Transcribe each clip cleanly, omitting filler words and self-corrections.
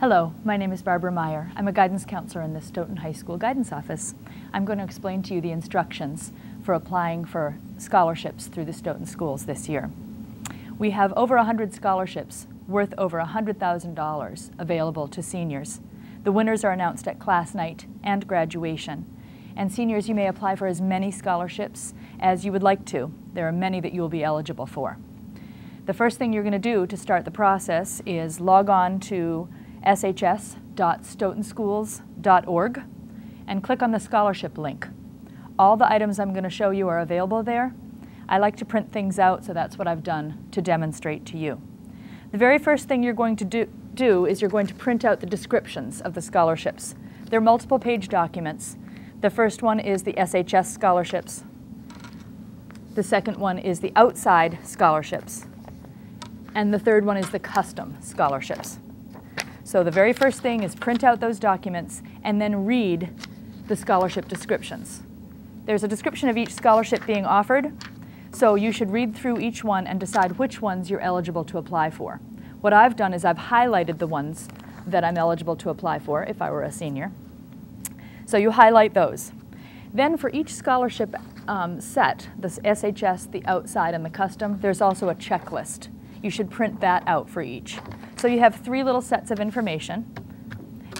Hello, my name is Barbara Meyer. I'm a guidance counselor in the Stoughton High School Guidance Office. I'm going to explain to you the instructions for applying for scholarships through the Stoughton schools this year. We have over 100 scholarships worth over $100,000 available to seniors. The winners are announced at class night and graduation. And seniors, you may apply for as many scholarships as you would like to. There are many that you will be eligible for. The first thing you're going to do to start the process is log on to shs.stoughtonscholarshipinstructionvideo.org and click on the scholarship link. All the items I'm going to show you are available there. I like to print things out, so that's what I've done to demonstrate to you. The very first thing you're going to do is you're going to print out the descriptions of the scholarships. They're multiple page documents. The first one is the SHS scholarships. The second one is the outside scholarships. And the third one is the custom scholarships. So the very first thing is print out those documents and then read the scholarship descriptions. There's a description of each scholarship being offered, so you should read through each one and decide which ones you're eligible to apply for. What I've done is I've highlighted the ones that I'm eligible to apply for if I were a senior. So you highlight those. Then for each scholarship set, the SHS, the outside, and the custom, there's also a checklist. You should print that out for each. So you have 3 little sets of information,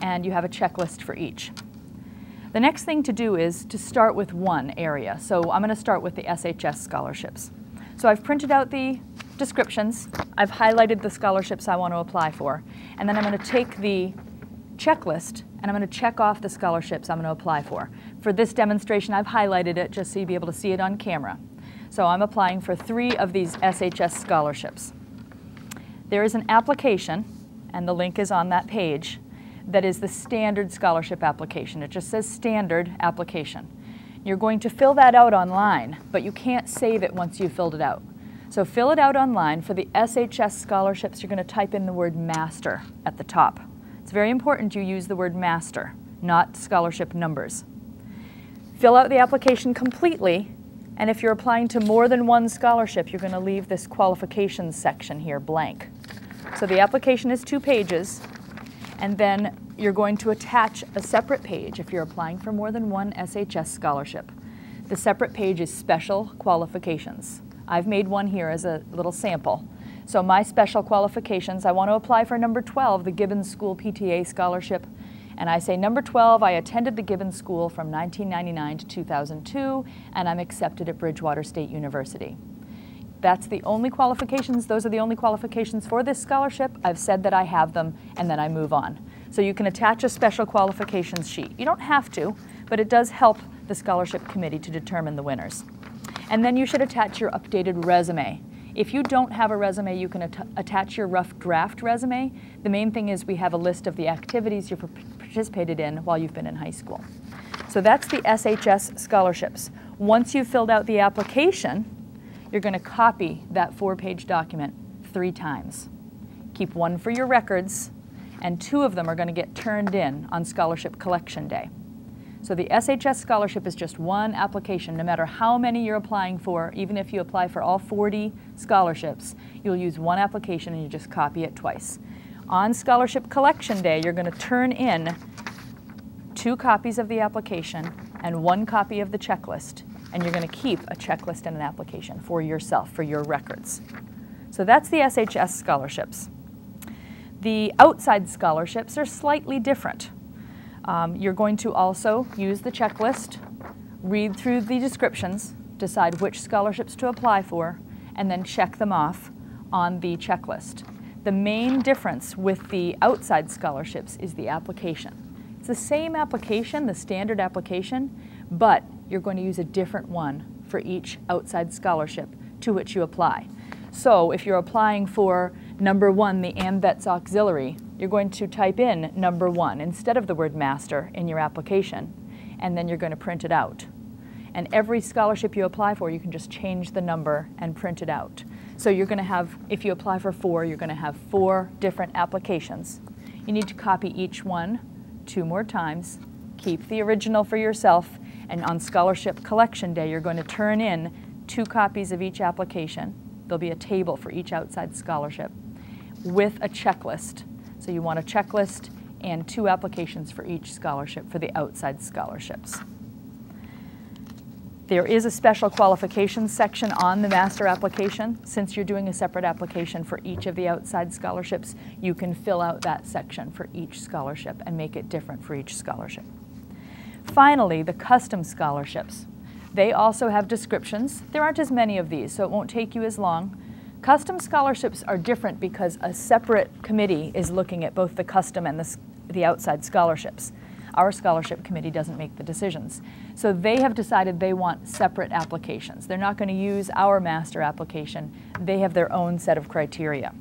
and you have a checklist for each. The next thing to do is to start with one area. So I'm going to start with the SHS scholarships. So I've printed out the descriptions, I've highlighted the scholarships I want to apply for, and then I'm going to take the checklist and I'm going to check off the scholarships I'm going to apply for. For this demonstration, I've highlighted it just so you'll be able to see it on camera. So I'm applying for 3 of these SHS scholarships. There is an application, and the link is on that page, that is the standard scholarship application. It just says standard application. You're going to fill that out online, but you can't save it once you've filled it out. So fill it out online. For the SHS scholarships, you're going to type in the word master at the top. It's very important you use the word master, not scholarship numbers. Fill out the application completely, and if you're applying to more than one scholarship, you're going to leave this qualifications section here blank. So the application is 2 pages, and then you're going to attach a separate page if you're applying for more than one SHS scholarship. The separate page is special qualifications. I've made one here as a little sample. So my special qualifications, I want to apply for number 12, the Gibbons School PTA scholarship. And I say, number 12, I attended the Gibbons School from 1999 to 2002, and I'm accepted at Bridgewater State University. That's the only qualifications, those are the only qualifications for this scholarship. I've said that I have them, and then I move on. So you can attach a special qualifications sheet. You don't have to, but it does help the scholarship committee to determine the winners. And then you should attach your updated resume. If you don't have a resume, you can attach your rough draft resume. The main thing is we have a list of the activities you've participated in while you've been in high school. So that's the SHS scholarships. Once you've filled out the application, you're going to copy that 4-page document 3 times. Keep 1 for your records, and 2 of them are going to get turned in on scholarship collection day. So the SHS scholarship is just 1 application. No matter how many you're applying for, even if you apply for all 40 scholarships, you'll use 1 application and you just copy it twice. On scholarship collection day, you're going to turn in 2 copies of the application and 1 copy of the checklist, and you're going to keep a checklist and an application for yourself, for your records. So that's the SHS scholarships. The outside scholarships are slightly different. You're going to also use the checklist, read through the descriptions, decide which scholarships to apply for, and then check them off on the checklist. The main difference with the outside scholarships is the application. It's the same application, the standard application, but you're going to use a different one for each outside scholarship to which you apply. So if you're applying for number 1, the AMVETS Auxiliary, you're going to type in number 1 instead of the word master in your application, and then you're going to print it out. And every scholarship you apply for, you can just change the number and print it out. So you're going to have, if you apply for 4, you're going to have 4 different applications. You need to copy each one 2 more times, keep the original for yourself, and on scholarship collection day, you're going to turn in 2 copies of each application. There'll be a table for each outside scholarship with a checklist So you want a checklist and 2 applications for each scholarship for the outside scholarships. There is a special qualifications section on the master application. Since you're doing a separate application for each of the outside scholarships, you can fill out that section for each scholarship and make it different for each scholarship. Finally, the custom scholarships. They also have descriptions. There aren't as many of these, so it won't take you as long. Custom scholarships are different because a separate committee is looking at both the custom and the outside scholarships. Our scholarship committee doesn't make the decisions. So they have decided they want separate applications. They're not going to use our master application. They have their own set of criteria.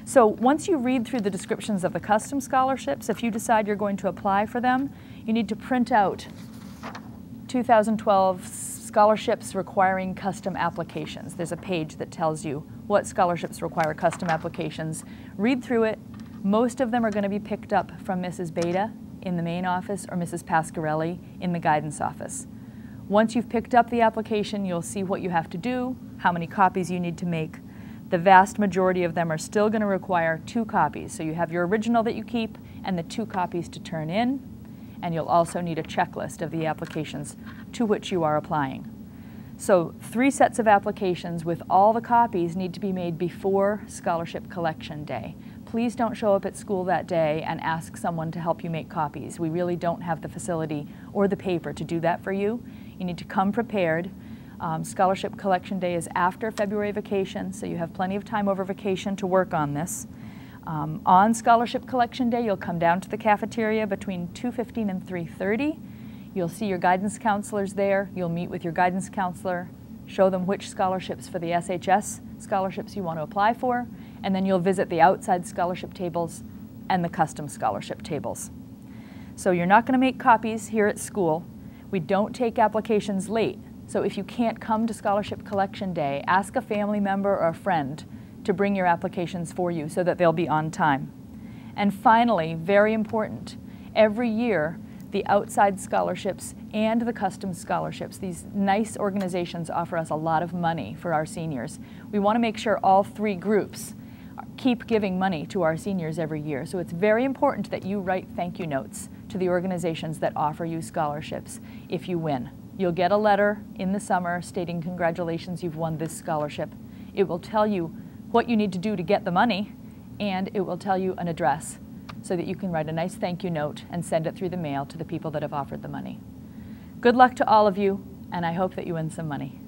So once you read through the descriptions of the custom scholarships, if you decide you're going to apply for them, you need to print out 2012 scholarships requiring custom applications. There's a page that tells you what scholarships require custom applications. Read through it. Most of them are going to be picked up from Mrs. Beta in the main office or Mrs. Pasquarelli in the guidance office. Once you've picked up the application, you'll see what you have to do, how many copies you need to make. The vast majority of them are still going to require 2 copies. So you have your original that you keep and the 2 copies to turn in, and you'll also need a checklist of the applications to which you are applying. So 3 sets of applications with all the copies need to be made before scholarship collection day. Please don't show up at school that day and ask someone to help you make copies. We really don't have the facility or the paper to do that for you. You need to come prepared. Scholarship collection day is after February vacation, so you have plenty of time over vacation to work on this. On scholarship collection day, you'll come down to the cafeteria between 2:15 and 3:30. You'll see your guidance counselors there. You'll meet with your guidance counselor, show them which scholarships for the SHS scholarships you want to apply for, and then you'll visit the outside scholarship tables and the custom scholarship tables. So you're not going to make copies here at school. We don't take applications late. So if you can't come to scholarship collection day, ask a family member or a friend to bring your applications for you so that they'll be on time. And finally, very important, every year the outside scholarships and the custom scholarships, these nice organizations offer us a lot of money for our seniors. We want to make sure all 3 groups keep giving money to our seniors every year. So it's very important that you write thank you notes to the organizations that offer you scholarships if you win. You'll get a letter in the summer stating congratulations, you've won this scholarship. It will tell you what you need to do to get the money, and it will tell you an address so that you can write a nice thank you note and send it through the mail to the people that have offered the money. Good luck to all of you, and I hope that you win some money.